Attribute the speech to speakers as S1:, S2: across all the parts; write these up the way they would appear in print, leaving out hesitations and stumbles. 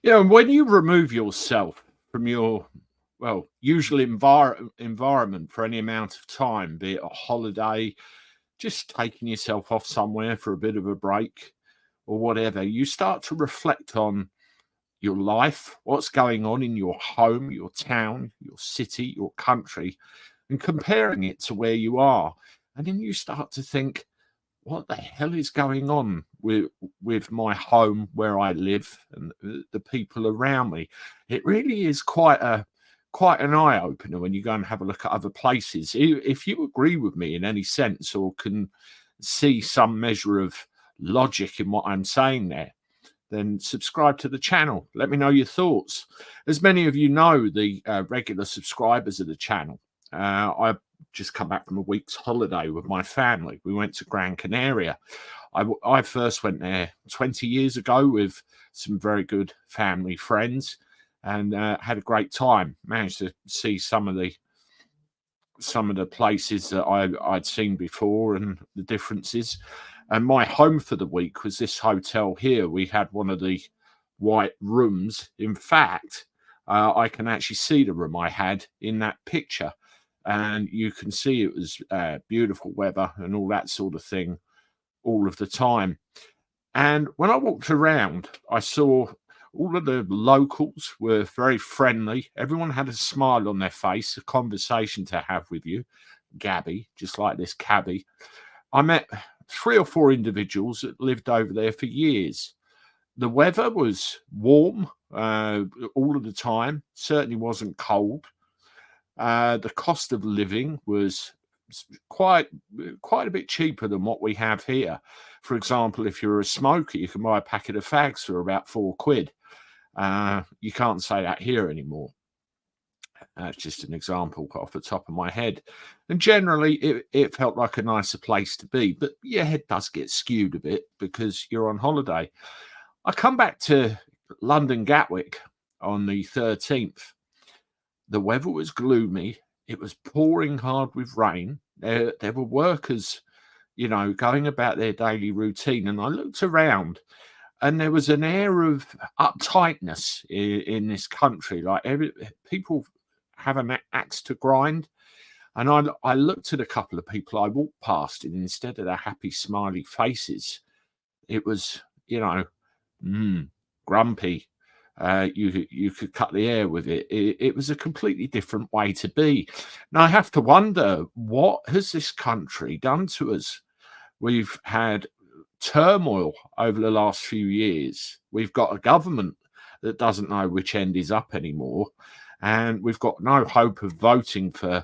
S1: Yeah, and when you remove yourself from your, well, usual environment for any amount of time, be it a holiday, just taking yourself off somewhere for a bit of a break or whatever, you start to reflect on your life, what's going on in your home, your town, your city, your country, and comparing it to where you are. And then you start to think, what the hell is going on with my home where I live and the people around me? It really is quite an eye opener when you go and have a look at other places. If you agree with me in any sense or can see some measure of logic in what I'm saying there, then subscribe to the channel. Let me know your thoughts. As many of you know, the regular subscribers of the channel, I just come back from a week's holiday with my family. We went to Gran Canaria. I first went there 20 years ago with some very good family friends and had a great time. Managed to see some of the places that I'd seen before and the differences. And my home for the week was this hotel here. We had one of the white rooms. In fact, I can actually see the room I had in that picture. And you can see it was beautiful weather and all that sort of thing all of the time. And when I walked around, I saw all of the locals were very friendly. Everyone had a smile on their face, a conversation to have with you. Gabby, just like this Cabby. I met 3 or 4 individuals that lived over there for years. The weather was warm all of the time, certainly wasn't cold. The cost of living was quite a bit cheaper than what we have here. For example, if you're a smoker, you can buy a packet of fags for about £4. You can't say that here anymore. That's just an example off the top of my head. And generally, it felt like a nicer place to be. But your head does get skewed a bit because you're on holiday. I come back to London Gatwick on the 13th. The weather was gloomy. It was pouring hard with rain. There were workers, going about their daily routine. And I looked around and there was an air of uptightness in this country. Like people have an axe to grind. And I looked at a couple of people I walked past, and instead of their happy, smiley faces, it was, grumpy. You could cut the air with it. It was a completely different way to be. Now I have to wonder, what has this country done to us? We've had turmoil over the last few years. We've got a government that doesn't know which end is up anymore, and we've got no hope of voting for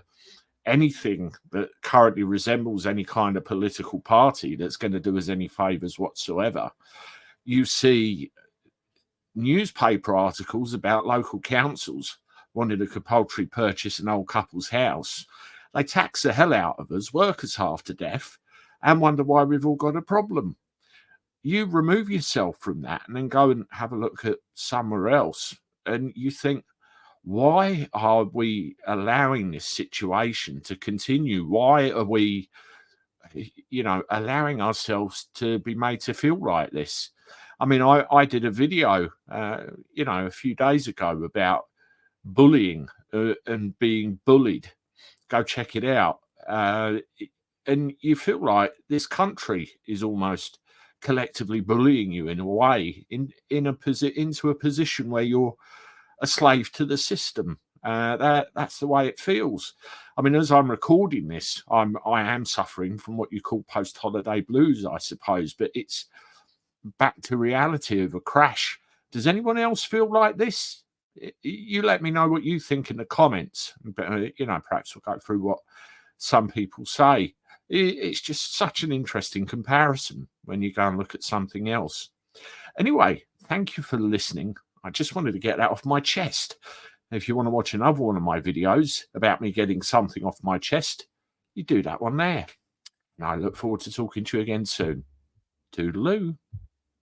S1: anything that currently resembles any kind of political party that's going to do us any favors whatsoever. You see newspaper articles about local councils wanting to compulsory purchase an old couple's house. They tax the hell out of us, work us half to death, and wonder why we've all got a problem. You remove yourself from that and then go and have a look at somewhere else, and you think, why are we allowing this situation to continue? Why are we, allowing ourselves to be made to feel like this? I mean, I did a video, a few days ago about bullying and being bullied. Go check it out. And you feel like this country is almost collectively bullying you in a way, into a position where you're a slave to the system. That's the way it feels. I mean, as I'm recording this, I am suffering from what you call post-holiday blues, I suppose, but it's back to reality of a crash. Does anyone else feel like this? You let me know what you think in the comments. But, perhaps we'll go through what some people say. It's just such an interesting comparison when you go and look at something else. Anyway, thank you for listening. I just wanted to get that off my chest. If you want to watch another one of my videos about me getting something off my chest, you do that one there. And I look forward to talking to you again soon. Toodaloo.